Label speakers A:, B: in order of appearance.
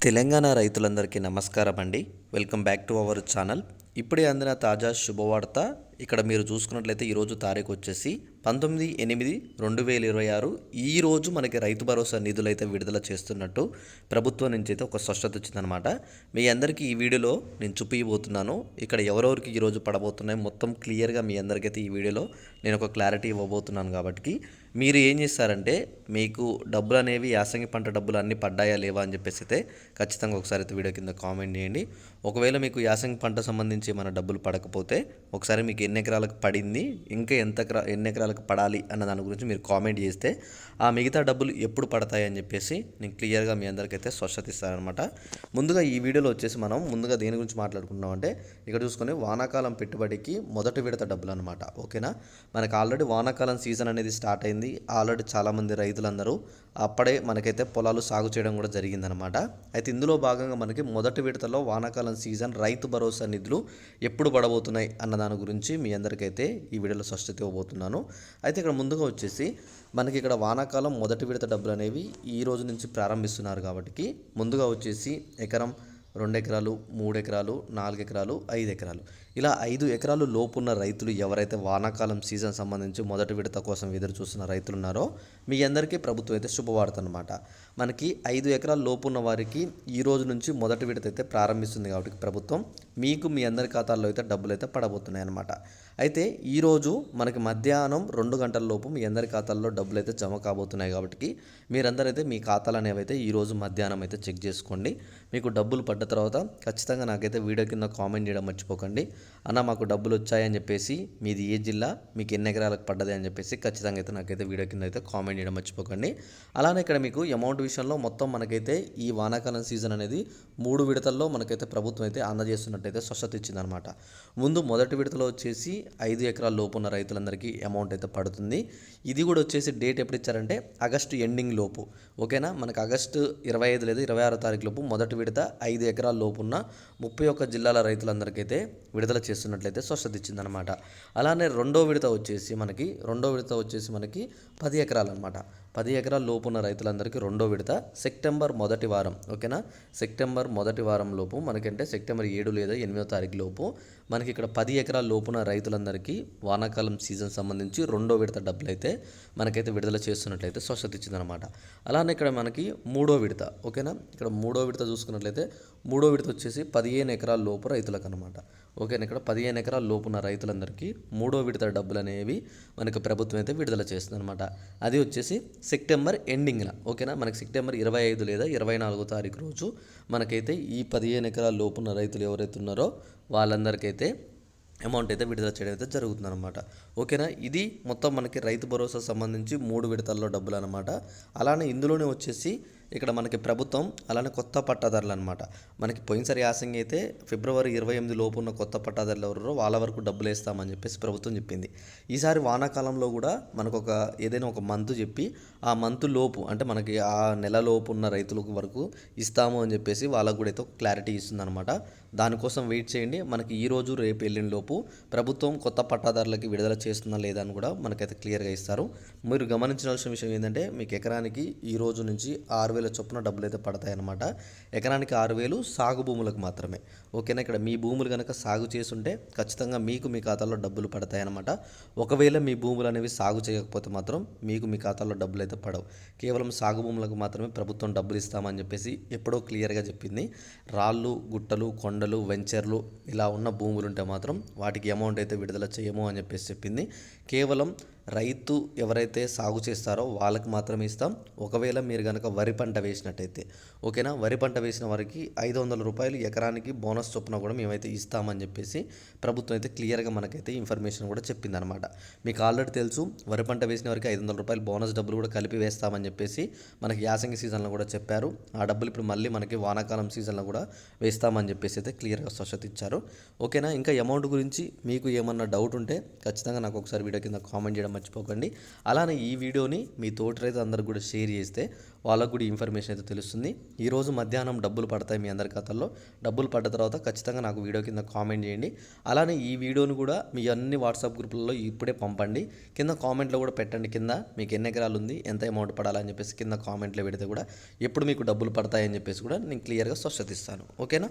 A: తెలంగాణ రైతులందరికీ నమస్కారం అండి. Welcome back to our channel. ఇప్పుడే అందిన తాజా శుభవార్త. ఇక్కడ మీరు చూసుకున్నట్లయితే ఈరోజు తారీఖు వచ్చేసి 19/8/2026. ఈరోజు మనకి రైతు భరోసా నిధులు అయితే విడుదల చేస్తున్నట్టు ప్రభుత్వం నుంచి అయితే ఒక స్పష్టత వచ్చిందనమాట. మీ అందరికీ ఈ వీడియోలో నేను చూపించబోతున్నాను. ఇక్కడ ఎవరెవరికి ఈరోజు పడబోతున్నాయి మొత్తం క్లియర్గా మీ అందరికైతే ఈ వీడియోలో నేను ఒక క్లారిటీ ఇవ్వబోతున్నాను. కాబట్టి మీరు ఏం చేస్తారంటే మీకు డబ్బులు అనేవి యాసంగి పంట డబ్బులు అన్నీ పడ్డాయా లేవా అని చెప్పేసి అయితే ఖచ్చితంగా ఒకసారి అయితే వీడియో కింద కామెంట్ చేయండి. ఒకవేళ మీకు యాసంగి పంట సంబంధించి మన డబ్బులు పడకపోతే ఒకసారి మీకు ఎన్ని ఎకరాలకు పడింది, ఇంకా ఎన్ని ఎకరాలకు పడాలి అన్న దాని గురించి మీరు కామెంట్ చేస్తే ఆ మిగతా డబ్బులు ఎప్పుడు పడతాయి అని చెప్పేసి నేను క్లియర్గా మీ అందరికైతే స్పష్టత ఇస్తానమాట. ముందుగా ఈ వీడియోలో వచ్చేసి మనం ముందుగా దేని గురించి మాట్లాడుకుంటున్నాం అంటే ఇక్కడ చూసుకొని వానాకాలం పెట్టుబడికి మొదటి విడత డబ్బులు అనమాట. ఓకేనా, మనకు ఆల్రెడీ వానాకాలం సీజన్ అనేది స్టార్ట్ అయింది. ఆల్రెడీ చాలామంది రైతులందరూ అప్పుడే మనకైతే పొలాలు సాగు చేయడం కూడా జరిగిందనమాట. అయితే ఇందులో భాగంగా మనకి మొదటి విడతలో వానాకాలం సీజన్ రైతు భరోసా నిధులు ఎప్పుడు పడబోతున్నాయి అన్న దాని గురించి మీ అందరికైతే ఈ వీడియోలో స్పష్టత ఇవ్వబోతున్నాను. అయితే ఇక్కడ ముందుగా వచ్చేసి మనకి ఇక్కడ వానాకాలం మొదటి విడత డబ్బులు అనేవి ఈ రోజు నుంచి ప్రారంభిస్తున్నారు. కాబట్టి ముందుగా వచ్చేసి ఎకరం, 2 ఎకరాలు, 3 ఎకరాలు, 4 ఎకరాలు, 5 ఎకరాలు, ఇలా 5 ఎకరాలు లోపున్న రైతులు ఎవరైతే వానాకాలం సీజన్ సంబంధించి మొదటి విడత కోసం ఎదురు చూస్తున్న రైతులు ఉన్నారో మీ అందరికీ ప్రభుత్వం అయితే శుభవార్త అనమాట. మనకి 5 ఎకరాల లోపున్న వారికి ఈ రోజు నుంచి మొదటి విడత అయితే ప్రారంభిస్తుంది. కాబట్టి ప్రభుత్వం మీకు మీ అందరి ఖాతాల్లో అయితే డబ్బులు అయితే పడబోతున్నాయి అనమాట. అయితే ఈరోజు మనకి మధ్యాహ్నం 2 గంటల లోపు మీ అందరి ఖాతాల్లో డబ్బులు అయితే జమ కాబోతున్నాయి. కాబట్టి మీరందరైతే మీ ఖాతాలు అనేవి అయితే ఈరోజు మధ్యాహ్నం అయితే చెక్ చేసుకోండి. మీకు డబ్బులు పడ్డ తర్వాత ఖచ్చితంగా నాకైతే వీడియో కింద కామెంట్ చేయడం మర్చిపోకండి. అన్న మాకు డబ్బులు వచ్చాయని చెప్పేసి, మీది ఏ జిల్లా, మీకు ఎన్ని ఎకరాలకు పడ్డది అని చెప్పేసి ఖచ్చితంగా అయితే నాకైతే వీడియో కింద అయితే కామెంట్ చేయడం మర్చిపోకండి. అలానే ఇక్కడ మీకు అమౌంట్ విషయంలో మొత్తం మనకైతే ఈ వానాకాలం సీజన్ అనేది 3 విడతల్లో మనకైతే ప్రభుత్వం అయితే అందజేస్తున్నట్టయితే స్పష్టత ఇచ్చిందనమాట. ముందు మొదటి విడతలో వచ్చేసి 5 ఎకరాల లోపు ఉన్న రైతులందరికీ అమౌంట్ అయితే పడుతుంది. ఇది కూడా వచ్చేసి డేట్ ఎప్పుడు ఇచ్చారంటే ఆగస్టు ఎండింగ్ లోపు. ఓకేనా, మనకు ఆగస్టు 25 లేదా 26 తారీఖు లోపు మొదటి విడత 5 ఎకరాల లోపు ఉన్న 31 జిల్లాల రైతులందరికైతే విడుదల చేస్తున్నట్లయితే స్పష్టత ఇచ్చిందనమాట. అలానే రెండో విడత వచ్చేసి మనకి 10 ఎకరాలు అనమాట. 10 ఎకరాల లోపు ఉన్న రైతులందరికీ రెండో విడత సెప్టెంబర్ మొదటి వారం. ఓకేనా, సెప్టెంబర్ మొదటి వారం లోపు మనకంటే సెప్టెంబర్ 7 లేదా 8వ తారీఖు లోపు మనకి ఇక్కడ 10 ఎకరాల లోపున రైతులందరికీ వానాకాలం సీజన్ సంబంధించి రెండో విడత డబ్బులు అయితే మనకైతే విడుదల చేస్తున్నట్లయితే స్పష్టత ఇచ్చిందనమాట. అలానే ఇక్కడ మనకి మూడో విడత. ఓకేనా, ఇక్కడ మూడో విడత చూసుకున్నట్లయితే మూడో విడత వచ్చేసి 15 ఎకరాల లోపు రైతులకు అనమాట. ఓకేనా, ఇక్కడ 15 ఎకరాల లోపున్న రైతులందరికీ మూడో విడత డబ్బులు అనేవి మనకు ప్రభుత్వం అయితే విడుదల చేస్తుంది అనమాట. అది వచ్చేసి సెప్టెంబర్ ఎండింగ్లో. ఓకేనా, మనకి సెప్టెంబర్ 25 లేదా 24 తారీఖు రోజు మనకైతే ఈ 15 ఎకరాల లోపున్న రైతులు ఎవరైతే ఉన్నారో వాళ్ళందరికైతే అమౌంట్ అయితే విడుదల చేయడం అయితే జరుగుతుందన్నమాట. ఓకేనా, ఇది మొత్తం మనకి రైతు భరోసా సంబంధించి 3 విడతల్లో డబ్బులు అనమాట. అలానే ఇందులోనే వచ్చేసి ఇక్కడ మనకి ప్రభుత్వం అలానే కొత్త పట్టాదారులు అనమాట. మనకి పోయినసారి యాసంగి అయితే ఫిబ్రవరి 28 లోపు ఉన్న కొత్త పట్టాదారులు ఎవరో వాళ్ళ వరకు డబ్బులు వేస్తామని చెప్పేసి ప్రభుత్వం చెప్పింది. ఈసారి వానాకాలంలో కూడా మనకు ఏదైనా ఒక మంత్ చెప్పి ఆ మంత్ లోపు అంటే మనకి ఆ నెల లోపు ఉన్న రైతులకు వరకు ఇస్తాము అని చెప్పేసి వాళ్ళకు కూడా అయితే క్లారిటీ ఇస్తుందన్నమాట. దానికోసం వెయిట్ చేయండి. మనకి ఈరోజు రేపు ఎల్లుండి లోపు ప్రభుత్వం కొత్త పట్టాదారులకి విడుదల చేస్తుందా లేదా అని కూడా మనకైతే క్లియర్గా ఇస్తారు. మీరు గమనించాల్సిన విషయం ఏంటంటే మీకు ఎకరానికి ఈ రోజు నుంచి 6,000 చొప్పున డబ్బులు అయితే పడతాయి అన్నమాట. ఎకరానికి 6,000 సాగు భూములకు మాత్రమే. ఓకేనా, ఇక్కడ మీ భూములు కనుక సాగు చేస్తుంటే ఖచ్చితంగా మీకు మీ ఖాతాలో డబ్బులు పడతాయి అన్నమాట. ఒకవేళ మీ భూములు అనేవి సాగు చేయకపోతే మాత్రం మీకు మీ ఖాతాలో డబ్బులు అయితే పడవు. కేవలం సాగు భూములకు మాత్రమే ప్రభుత్వం డబ్బులు ఇస్తామని చెప్పేసి ఎప్పుడో క్లియర్గా చెప్పింది. రాళ్ళు, గుట్టలు, కొండలు, వెంచర్లు ఇలా ఉన్న భూములు ఉంటే మాత్రం వాటికి అమౌంట్ అయితే విడుదల చేయము అని చెప్పేసి చెప్పింది. కేవలం రైతు ఎవరైతే సాగు చేస్తారో వాళ్ళకి మాత్రమే ఇస్తాం. ఒకవేళ మీరు కనుక వరి పంట వేసినట్టయితే, ఓకేనా, వరి పంట వేసిన వారికి 500 రూపాయలు ఎకరానికి బోనస్ చొప్పున కూడా మేమైతే ఇస్తామని చెప్పేసి ప్రభుత్వం అయితే క్లియర్గా మనకైతే ఇన్ఫర్మేషన్ కూడా చెప్పిందనమాట. మీకు ఆల్రెడీ తెలుసు వరి పంట వేసిన వారికి 500 రూపాయలు బోనస్ డబ్బులు కూడా కలిపి వేస్తామని చెప్పేసి మనకి యాసంగి సీజన్లో కూడా చెప్పారు. ఆ డబ్బులు ఇప్పుడు మళ్ళీ మనకి వానాకాలం సీజన్లో కూడా వేస్తామని చెప్పేసి అయితే క్లియర్గా స్పష్టత ఇచ్చారు. ఓకేనా, ఇంకా అమౌంట్ గురించి మీకు ఏమన్నా డౌట్ ఉంటే ఖచ్చితంగా నాకు ఒకసారి వీడియో కింద కామెంట్ చేయడం మర్చిపోకండి. అలానే ఈ వీడియోని మీ తోటి రైతులందరికీ కూడా షేర్ చేస్తే వాళ్ళకు కూడా ఇన్ఫర్మేషన్ అయితే తెలుస్తుంది. ఈరోజు మధ్యాహ్నం డబ్బులు పడతాయి మీ అందరి ఖాతాల్లో. డబ్బులు పడ్డ తర్వాత ఖచ్చితంగా నాకు వీడియో కింద కామెంట్ చేయండి. అలానే ఈ వీడియోని కూడా మీ అన్ని వాట్సాప్ గ్రూపులలో ఇప్పుడే పంపండి. కింద కామెంట్లో కూడా పెట్టండి. కింద మీకు ఎన్ని ఎకరాలు ఉంది, ఎంత అమౌంట్ పడాలని చెప్పేసి కింద కామెంట్లో పెడితే కూడా ఎప్పుడు మీకు డబ్బులు పడతాయని చెప్పేసి కూడా నేను క్లియర్గా స్పష్టత ఇస్తాను. ఓకేనా?